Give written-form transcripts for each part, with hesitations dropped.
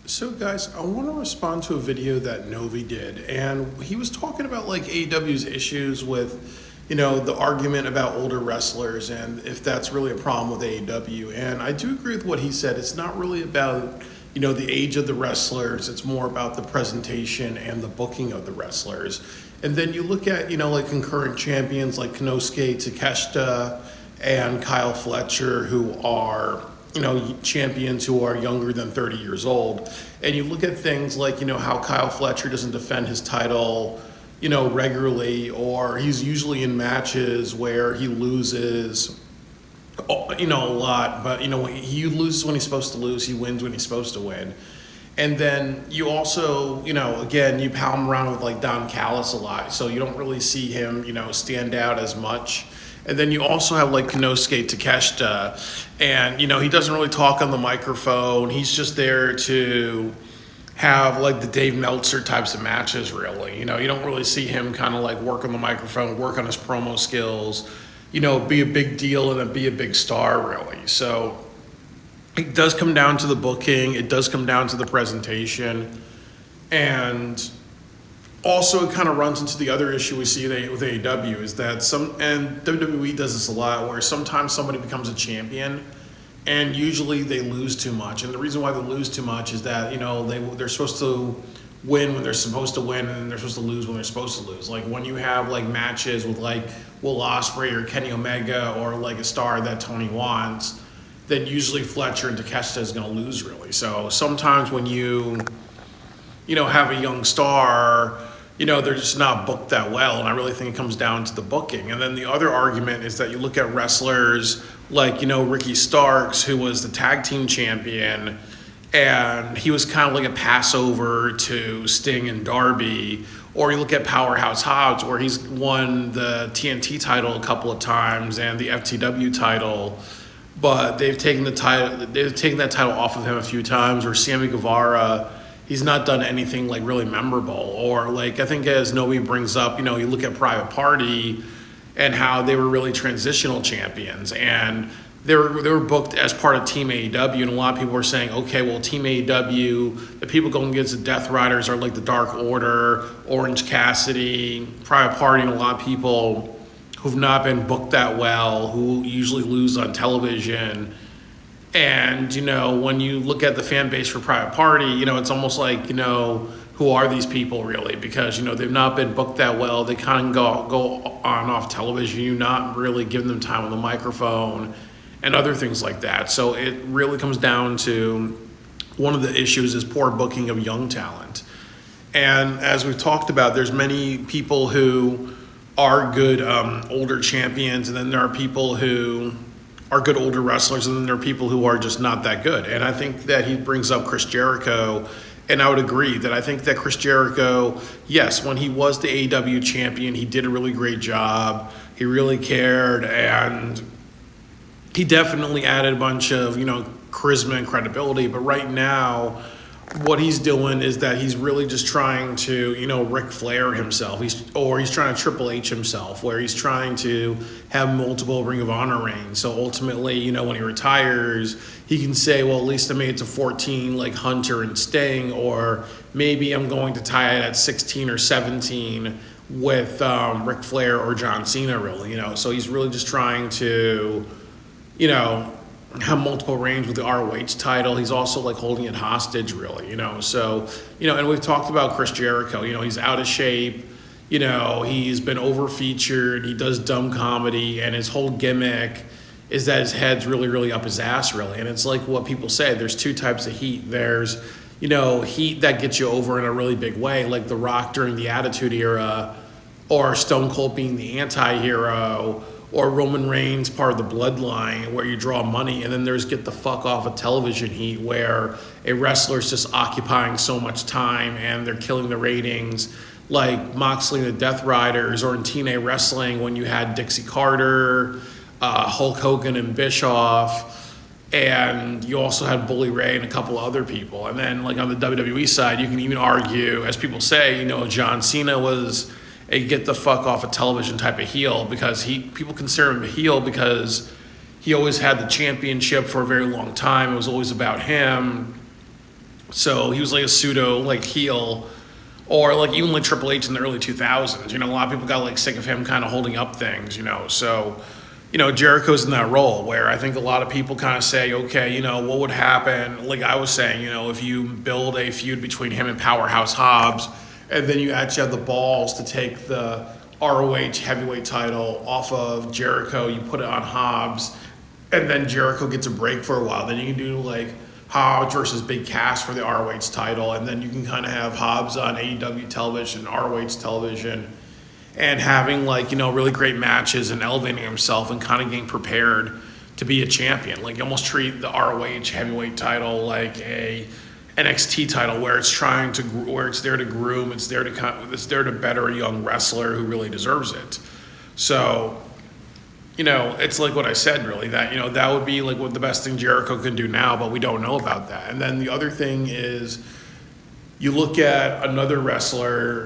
So guys, I want to respond to a video that Novi did, and he was talking about like AEW's issues with, the argument about older wrestlers and if that's really a problem with AEW. And I do agree with what he said. It's not really about, the age of the wrestlers. It's more about the presentation and the booking of the wrestlers. And then you look at, like concurrent champions like Konosuke Takeshita and Kyle Fletcher, who are champions who are younger than 30 years old. And you look at things like, how Kyle Fletcher doesn't defend his title, regularly, or he's usually in matches where he loses, a lot, but, he loses when he's supposed to lose, he wins when he's supposed to win. And then you also, again, you pal him around with like Don Callis a lot, so you don't really see him, stand out as much. And then you also have like Konosuke Takeshita, and he doesn't really talk on the microphone. He's just there to have like the Dave Meltzer types of matches, really. You don't really see him kind of like work on the microphone, work on his promo skills, be a big deal and then be a big star, really. So it does come down to the booking. It does come down to the presentation. And also, it kind of runs into the other issue we see with AEW is that and WWE does this a lot, where sometimes somebody becomes a champion and usually they lose too much. And the reason why they lose too much is that, they're supposed to win when they're supposed to win, and then they're supposed to lose when they're supposed to lose. Like when you have like matches with like Will Ospreay or Kenny Omega or like a star that Tony wants, then usually Fletcher and Takeshita is going to lose, really. So sometimes when you have a young star, they're just not booked that well, and I really think it comes down to the booking. And then the other argument is that you look at wrestlers like, Ricky Starks, who was the tag team champion, and he was kind of like a passover to Sting and Darby. Or you look at Powerhouse Hobbs, where he's won the TNT title a couple of times and the FTW title, but they've taken that title off of him a few times. Or Sammy Guevara, he's not done anything like really memorable. Or like, I think as Noe brings up, you look at Private Party and how they were really transitional champions, and they were booked as part of Team AEW, and a lot of people were saying, okay, well, Team AEW, the people going against the Death Riders are like the Dark Order, Orange Cassidy, Private Party, and a lot of people who've not been booked that well, who usually lose on television. And, when you look at the fan base for Private Party, it's almost like, who are these people really? Because, they've not been booked that well. They kind of go on and off television. You're not really giving them time on the microphone and other things like that. So it really comes down to one of the issues is poor booking of young talent. And as we've talked about, there's many people who are good older champions, and then there are people who are good older wrestlers, and then there are people who are just not that good. And I think that he brings up Chris Jericho, and I would agree that I think that Chris Jericho, yes, when he was the AEW champion, he did a really great job. He really cared, and he definitely added a bunch of, charisma and credibility. But right now, what he's doing is that he's really just trying to, Ric Flair himself. He's trying to Triple H himself, where he's trying to have multiple Ring of Honor reigns. So ultimately, when he retires, he can say, well, at least I made it to 14 like Hunter and Sting, or maybe I'm going to tie it at 16 or 17 with Ric Flair or John Cena, really. So he's really just trying to, have multiple reigns with the ROH title. He's also like holding it hostage, really, So, and we've talked about Chris Jericho. He's out of shape. He's been over-featured. He does dumb comedy, and his whole gimmick is that his head's really, really up his ass, really. And it's like what people say. There's two types of heat. There's, heat that gets you over in a really big way, like The Rock during the Attitude Era, or Stone Cold being the anti-hero, or Roman Reigns, part of the bloodline, where you draw money. And then there's get the fuck off of television heat, where a wrestler's just occupying so much time and they're killing the ratings, like Moxley and the Death Riders, or in TNA Wrestling when you had Dixie Carter, Hulk Hogan and Bischoff, and you also had Bully Ray and a couple other people. And then like on the WWE side, you can even argue, as people say, John Cena was a get the fuck off of television type of heel, because people consider him a heel because he always had the championship for a very long time. It was always about him. So he was like a pseudo like heel, or like even like Triple H in the early 2000s. A lot of people got like sick of him kind of holding up things. So Jericho's in that role where I think a lot of people kind of say, okay, what would happen? Like I was saying, if you build a feud between him and Powerhouse Hobbs, and then you actually have the balls to take the ROH heavyweight title off of Jericho, you put it on Hobbs, and then Jericho gets a break for a while. Then you can do like Hobbs versus Big Cass for the ROH title, and then you can kind of have Hobbs on AEW television, ROH television, and having like really great matches and elevating himself and kind of getting prepared to be a champion. Like almost treat the ROH heavyweight title like a NXT title where it's there to groom, it's there to better a young wrestler who really deserves it. So it's like what I said, really, that, that would be like what the best thing Jericho can do now, but we don't know about that. And then the other thing is you look at another wrestler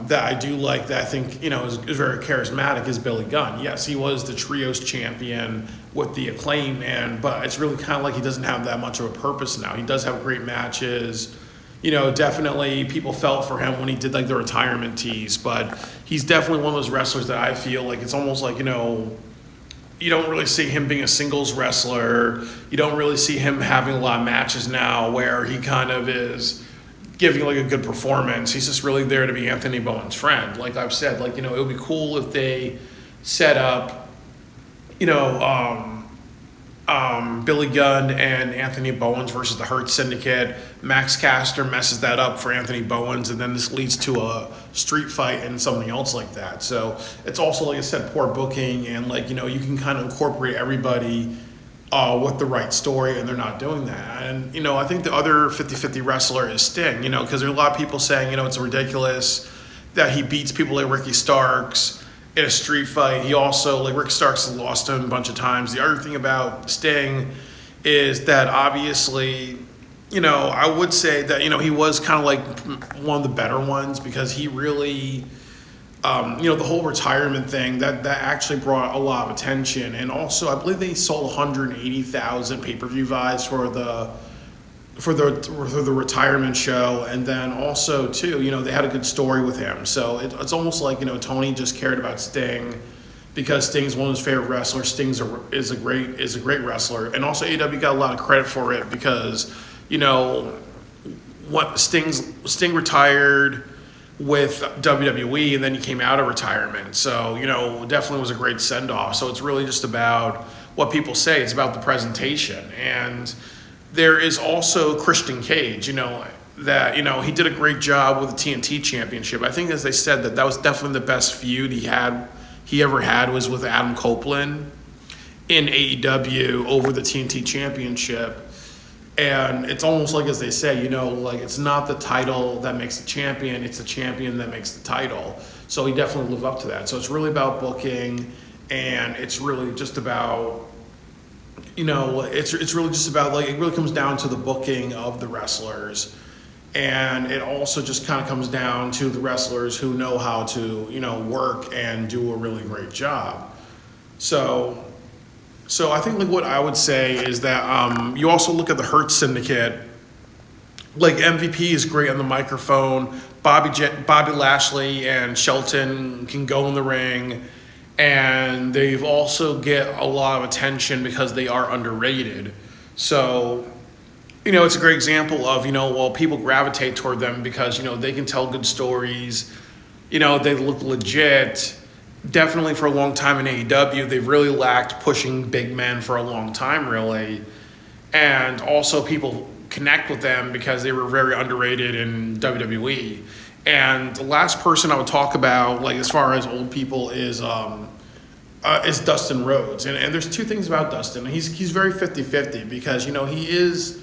that I do like that I think, is very charismatic is Billy Gunn. Yes, he was the Trios champion with the Acclaim, but it's really kind of like he doesn't have that much of a purpose now. He does have great matches. Definitely people felt for him when he did like the retirement tease, but he's definitely one of those wrestlers that I feel like it's almost like, you don't really see him being a singles wrestler. You don't really see him having a lot of matches now where he kind of is giving like a good performance. He's just really there to be Anthony Bowen's friend. Like I've said, like, it would be cool if they set up, Billy Gunn and Anthony Bowens versus the Hurt Syndicate. Max Caster messes that up for Anthony Bowens, and then this leads to a street fight and something else like that. So it's also, like I said, poor booking, and like, you can kind of incorporate everybody with the right story, and they're not doing that. And, I think the other 50-50 wrestler is Sting, because there are a lot of people saying, it's ridiculous that he beats people like Ricky Starks in a street fight. He also, like Rick Starks lost to him a bunch of times. The other thing about Sting is that obviously, I would say that, he was kind of like one of the better ones because he really, the whole retirement thing, that actually brought a lot of attention. And also, I believe they sold 180,000 pay-per-view buys for the retirement show, and then also too, they had a good story with him. So it's almost like Tony just cared about Sting because Sting's one of his favorite wrestlers. Sting's is a great wrestler, and also AEW got a lot of credit for it because what Sting retired with WWE, and then he came out of retirement. So definitely was a great send off. So it's really just about what people say. It's about the presentation. And there is also Christian Cage, that, he did a great job with the TNT Championship. I think, as they said, that was definitely the best feud he ever had was with Adam Copeland in AEW over the TNT Championship. And it's almost like, as they say, like it's not the title that makes the champion, it's the champion that makes the title. So he definitely lived up to that. So it's really about booking, and it's really just about, it's really just about, like, it really comes down to the booking of the wrestlers. And it also just kind of comes down to the wrestlers who know how to, work and do a really great job. So I think, like, what I would say is that you also look at the Hurt Syndicate. Like, MVP is great on the microphone. Bobby Lashley and Shelton can go in the ring. And they've also get a lot of attention because they are underrated. So, it's a great example of, people gravitate toward them because, they can tell good stories. They look legit. Definitely for a long time in AEW, they've really lacked pushing big men for a long time, really. And also people connect with them because they were very underrated in WWE. And the last person I would talk about, like, as far as old people, is Dustin Rhodes. And there's two things about Dustin. He's very 50-50 because, he is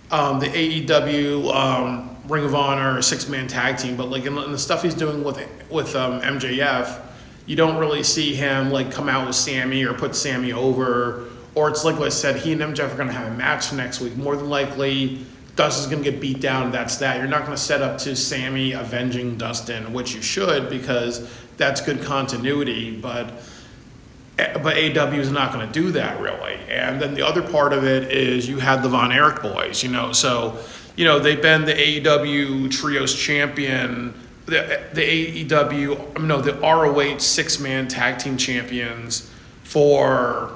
the AEW Ring of Honor six-man tag team, but like in the stuff he's doing with MJF, you don't really see him like come out with Sammy or put Sammy over, or it's like what I said, he and MJF are going to have a match next week. More than likely, Dustin's going to get beat down, and that's that. You're not going to set up to Sammy avenging Dustin, which you should, because that's good continuity, but AEW is not going to do that, really. And then the other part of it is you had the Von Erich boys, so they've been the AEW Trios champion, the AEW, no, the ROH 6-man tag team champions for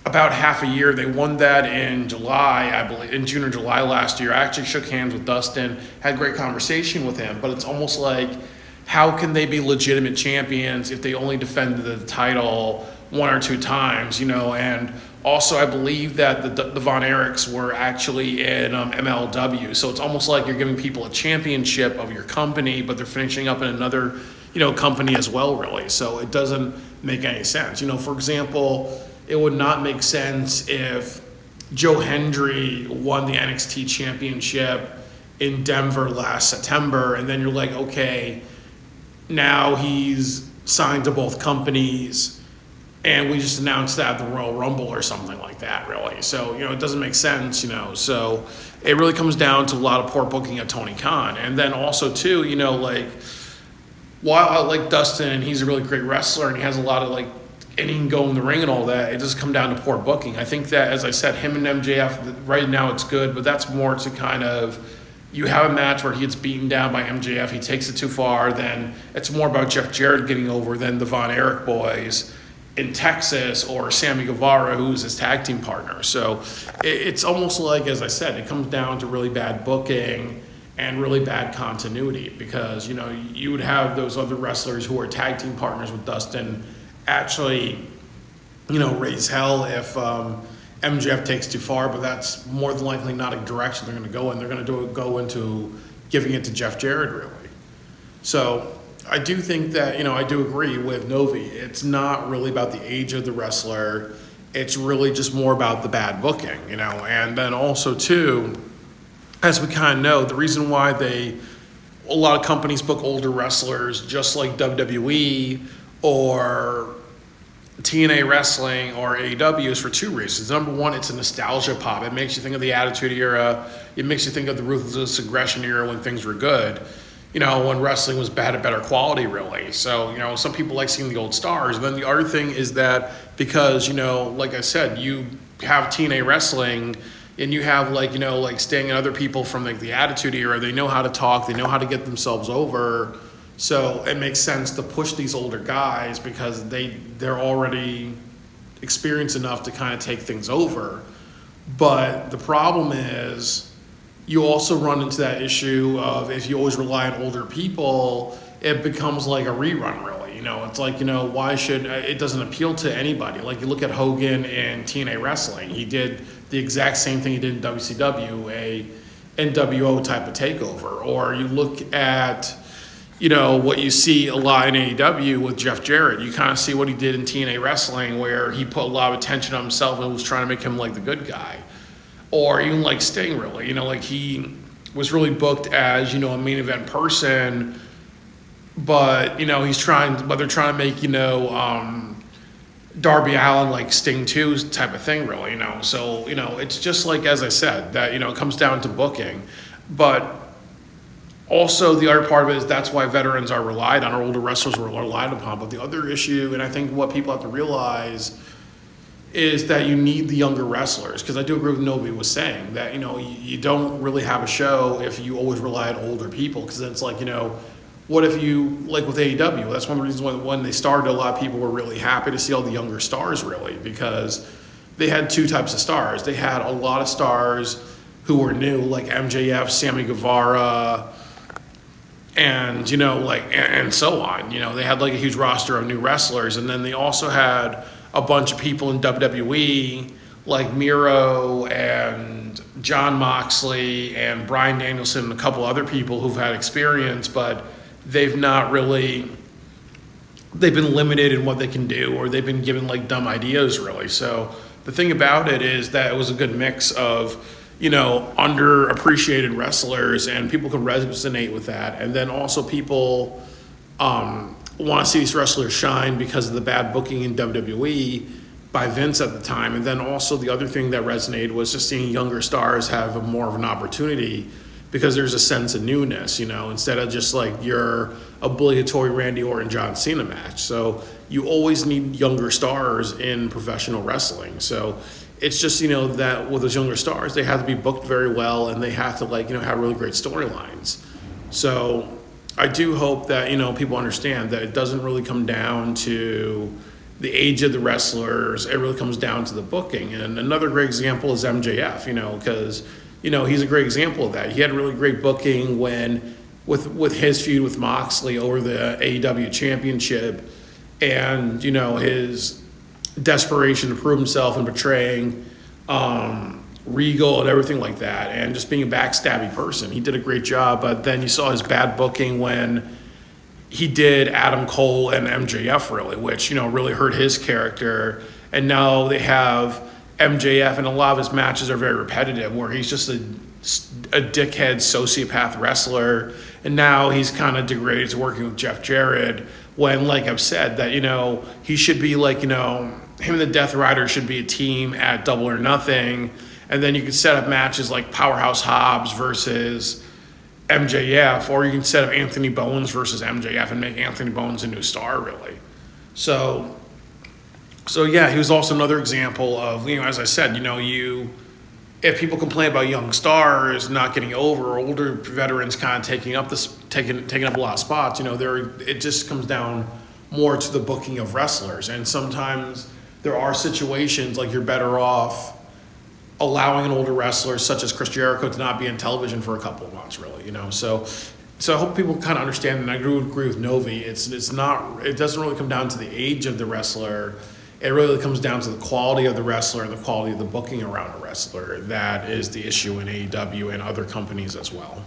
about half a year. They won that in July, I believe, in June or July last year. I actually shook hands with Dustin, had a great conversation with him, but it's almost like, how can they be legitimate champions if they only defended the title one or two times, and also I believe that the Von Erichs were actually in MLW, so it's almost like you're giving people a championship of your company, but they're finishing up in another, company as well, really, so it doesn't make any sense. For example, it would not make sense if Joe Hendry won the NXT championship in Denver last September, and then you're like, okay, now he's signed to both companies, and we just announced that at the Royal Rumble or something like that, really. So, it doesn't make sense, So it really comes down to a lot of poor booking at Tony Khan. And then also, too, while I like Dustin and he's a really great wrestler and he has a lot of, and he can go in the ring and all that, it does come down to poor booking. I think that, as I said, him and MJF, right now it's good, but that's more to kind of, you have a match where he gets beaten down by MJF, he takes it too far, then it's more about Jeff Jarrett getting over than the Von Erich boys in Texas or Sammy Guevara, who's his tag team partner. So it's almost like, as I said, it comes down to really bad booking and really bad continuity, because, you would have those other wrestlers who are tag team partners with Dustin actually, raise hell if MJF takes too far, but that's more than likely not a direction they're going to go in. They're going to go into giving it to Jeff Jarrett, really. So I do think that, I do agree with Novi. It's not really about the age of the wrestler. It's really just more about the bad booking, And then also, too, as we kind of know, the reason why a lot of companies book older wrestlers, just like WWE or TNA Wrestling or AEW, is for two reasons. Number one, it's a nostalgia pop. It makes you think of the Attitude Era. It makes you think of the Ruthless Aggression Era when things were good, when wrestling was bad at better quality, really. So, some people like seeing the old stars. And then the other thing is that because, like I said, you have TNA Wrestling and you have Sting and other people from the Attitude Era, they know how to talk, they know how to get themselves over. So it makes sense to push these older guys because they're already experienced enough to kind of take things over. But the problem is you also run into that issue of, if you always rely on older people, it becomes like a rerun, really. It's like, why should, it doesn't appeal to anybody. Like, you look at Hogan in TNA Wrestling, he did the exact same thing he did in WCW, a NWO type of takeover. Or you look at, what you see a lot in AEW with Jeff Jarrett. You kind of see what he did in TNA Wrestling, where he put a lot of attention on himself and was trying to make him the good guy. Or even Sting, really. He was really booked as, a main event person, but, they're trying to make, Darby Allin Sting 2 type of thing, really, So, it's just as I said, that, it comes down to booking. But also, the other part of it is that's why veterans are relied on, or older wrestlers are relied upon. But the other issue, and I think what people have to realize, is that you need the younger wrestlers. Because I do agree with Novi was saying that, you don't really have a show if you always rely on older people. Because it's what if you, with AEW, that's one of the reasons why when they started, a lot of people were really happy to see all the younger stars, really. Because they had two types of stars. They had a lot of stars who were new, like MJF, Sammy Guevara, and and so on. They had a huge roster of new wrestlers, and then they also had a bunch of people in WWE like Miro and John Moxley and Bryan Danielson and a couple other people who've had experience, but they've been limited in what they can do, or they've been given dumb ideas, really. So the thing about it is that it was a good mix of underappreciated wrestlers, and people can resonate with that. And then also people want to see these wrestlers shine because of the bad booking in WWE by Vince at the time. And then also the other thing that resonated was just seeing younger stars have more of an opportunity, because there's a sense of newness, instead of just your obligatory Randy Orton, John Cena match. So you always need younger stars in professional wrestling. So It's just, that with those younger stars, they have to be booked very well, and they have to have really great storylines. So I do hope that, people understand that it doesn't really come down to the age of the wrestlers. It really comes down to the booking. And another great example is MJF, because, he's a great example of that. He had really great booking with his feud with Moxley over the AEW championship, and, his desperation to prove himself and betraying Regal and everything like that, and just being a backstabby person. He did a great job, but then you saw his bad booking when he did Adam Cole and MJF, really, which, really hurt his character. And now they have MJF, and a lot of his matches are very repetitive, where he's just a dickhead sociopath wrestler, and now he's kind of degraded to working with Jeff Jarrett, when, like I've said, that, he should be him and the Death Rider should be a team at Double or Nothing, and then you could set up matches like Powerhouse Hobbs versus MJF, or you can set up Anthony Bowens versus MJF and make Anthony Bowens a new star, really. So yeah, he was also another example of, as I said, if people complain about young stars not getting over, or older veterans kind of taking up a lot of spots, it just comes down more to the booking of wrestlers. And sometimes there are situations like you're better off allowing an older wrestler such as Chris Jericho to not be on television for a couple of months, really, So I hope people kind of understand, and I do agree with Novi. It doesn't really come down to the age of the wrestler. It really comes down to the quality of the wrestler and the quality of the booking around a wrestler. That is the issue in AEW and other companies as well.